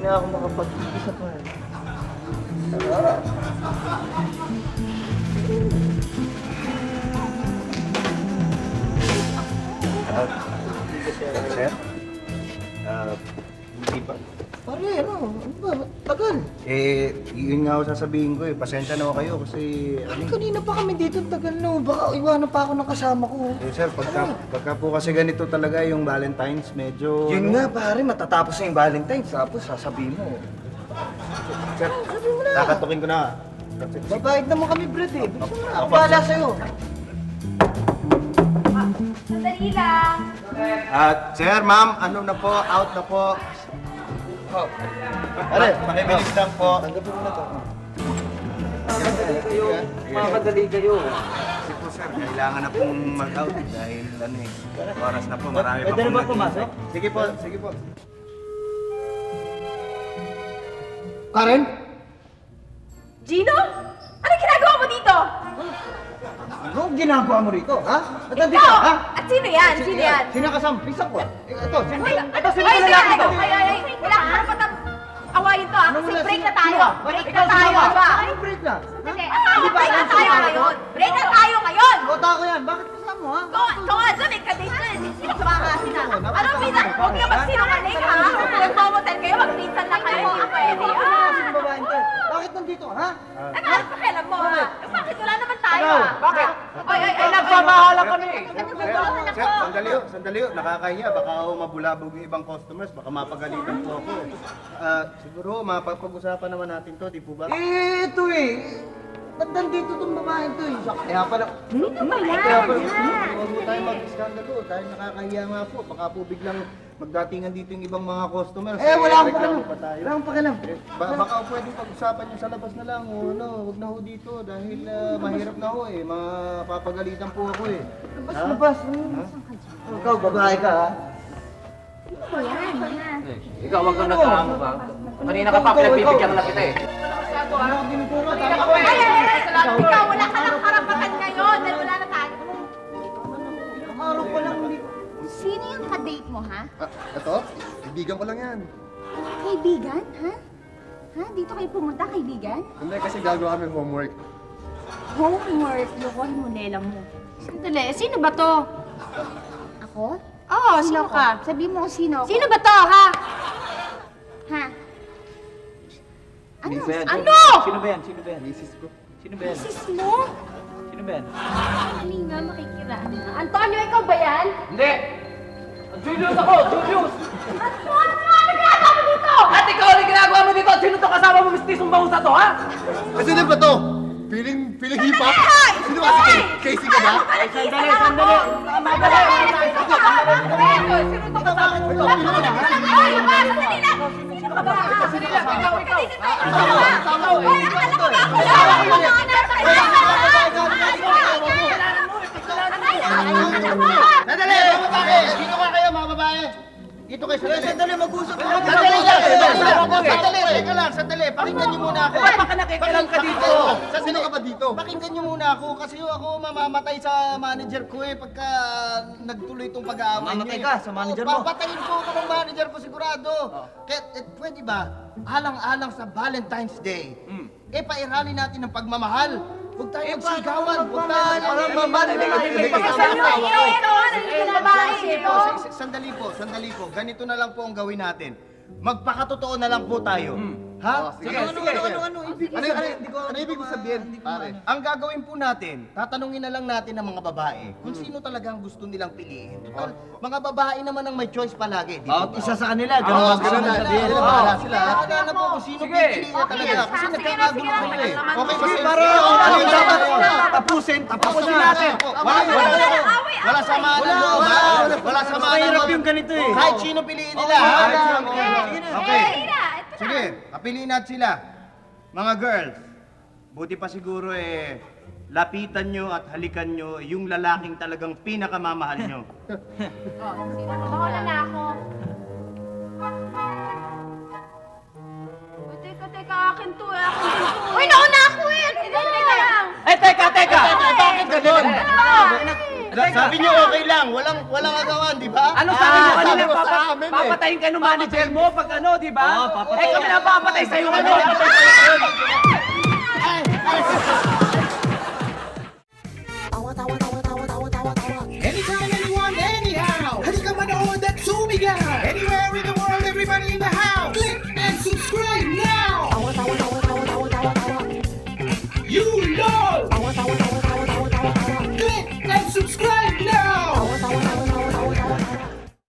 na ako makapag-isa pa. Sir? Hindi pa. Pare, ano ba? Tagal. Yun nga ako sasabihin ko eh. Pasensya na ako kayo kasi... Kanina pa kami dito, tagal no. Baka iwanan pa ako ng kasama ko. Sir, pagka po kasi ganito talaga yung Valentine's, medyo... Yun nga pare, matatapos na yung Valentine's. Tapos sasabihin mo. Sir, Sabi mo na. kakatukin ko na. Babayad naman kami, Brad eh. Gusto mo na. Ako Opo. bahala sa'yo. Sandali lang. Sir, ma'am, ano na po? Out na po. Oh. Pare, pakibilis lang po. Tanggapin mo na to. Makakadali kayo. Makakadali kayo. Kasi po sir, kailangan na pong mag-out dahil ano eh, oras na po, marami pa Pwede na pong ba naghihintay. pumasok? Sige po, sige po. Karen? Gino? Ano ginagawa mo dito? Ano ang ginagawa mo rito, ha? At nandito, Ikaw! ha? At sino yan? Sino yan? Sino kasama? Pisak ko. Ito, sino? Ito, sino ba lalaki to? Ay, wala ka karapatang awayin to, Ano kasi wala, break sino? na tayo. Sino? Break Ikaw, na tayo, sino ba? diba? Anong break na? Hindi, break na tayo ngayon. Break na tayo ngayon. Kota ko yan. Bakit kasama mo, ha? Ikaw nga dyan, kadate ka. Sino ka ba kasi na? Ano, pinsan? Huwag ka magsinungaling, ha? Kung nagmamotel kayo, magpinsan lang kayo. Hindi pwede, Sino babae ito? Bakit nandito, ha? Ano pakialam mo, ha? Bakit wala naman tayo, ha? Bakit? Ay, nagmamahala kami. Sir, sandali ho, nakakahiya, baka ako mabulabog yung ibang customers, baka mapagalitan po ako. Siguro mapapag-usapan naman natin to, di po ba? Ito eh. Ba't nandito itong babae ito eh? Kaya pala... Kaya po, huwag po tayo mag-skandalo dahil nakakahiya nga po. Baka po biglang magdatingan dito yung ibang mga customers. Wala akong Reklamo pakialam. pa tayo. Wala akong pakialam. Baka pwedeng pag-usapan nyo sa labas na lang o ano, huwag na ho dito dahil mahirap na ho eh. Mapapagalitan po ako eh. Labas. Ikaw, babae ka, ha? Ikaw, wag kang nagkaamo ba? Kanina ka pa, pinagbibigyan ka na kita eh. Ano ang dinituro? Ikaw, wala ka ng karapatan ngayon dahil wala na tayo. Araw pa lang hindi. Sino yung kadate mo, ha? Ito, ibigan ko lang yan. Kaibigan, ha? Ha? Dito kayo pumunta, kaibigan? Hindi kasi gagawa kami homework. Homework, lukon mo, lela mo. Sandali, sino ba to? Ako? Oo, sino ka? Sabi mo kung sino ako. Sino ba to, ha? Ha? Ano? Ano? Sino ba yan? Sino ba yan? Misis ko. Sino ba yan? Sis mo? Sino ba yan? Ano nga makikiraan na? Antonio, ikaw ba yan? Hindi! Julius ako! Julius! Ano ginagawa mo dito? At ikaw, ano ginagawa mo dito? Sino to kasama mo, mistisong bangusa to, ha? Sino ba to? Feeling hipa? Sino ba si Casey ka ba? Sandali, sandali. Sandali! Mga babae! Dito ka kayo, mga babae! Dito kayo, sandali! Sandali, mag-usap ka. Sandali lang! Sandali! Teka lang, sandali! Pakinggan niyo muna ako! Baka nakikilang ka dito. Sino ka ba dito? Pakinggan niyo muna ako kasi ako mamamatay sa manager ko eh pagka nagtuloy itong pag-aaway niyo. Mamatay eh. ka sa manager mo? Papatayin ko ako ng manager ko sigurado. Kaya pwede ba, alang-alang sa Valentine's Day, pairali natin ang pagmamahal. Huwag tayo magsigawan. Huwag tayo Sandali po. Ganito na lang po ang gawin natin. Magpakatotoo na lang po tayo. Ha? Sige, Ano Ibig sabihin, pare? Ang gagawin po natin, tatanungin na lang natin ang mga babae kung sino talaga ang gusto nilang piliin. Total, mga babae naman ang may choice palagi, di ba? Isa sa kanila, gano'n Ganun na, sabihin. bahala sila. Kaya na po kung sino pipiliin na talaga. Kasi nagkakagulo kayo eh. Okay, Sige, kasi pare, ano yung dapat tapusin natin. Wala samaan ng loob, ha? Wala samaan ng Mahirap loob. yung ganito eh. Kahit sino piliin nila, ha? Okay. Ira, ito na. Sige, papiliin natin sila. Mga girls, buti pa siguro lapitan nyo at halikan nyo yung lalaking talagang pinakamamahal nyo. Mauna na ako. Uy, teka, akin to eh. Akin din to. Uy, nauna ako eh. Teka lang. Eh, teka! Bakit ganun? Sabi niyo okay lang, walang agawan, di ba? Ano sabi mo kanina? sabi mo sa amin eh. Papatayin ka ng manager mo pag ano, di ba? Oo, papatayin. Eh kami napapatay sa'yo. Ay,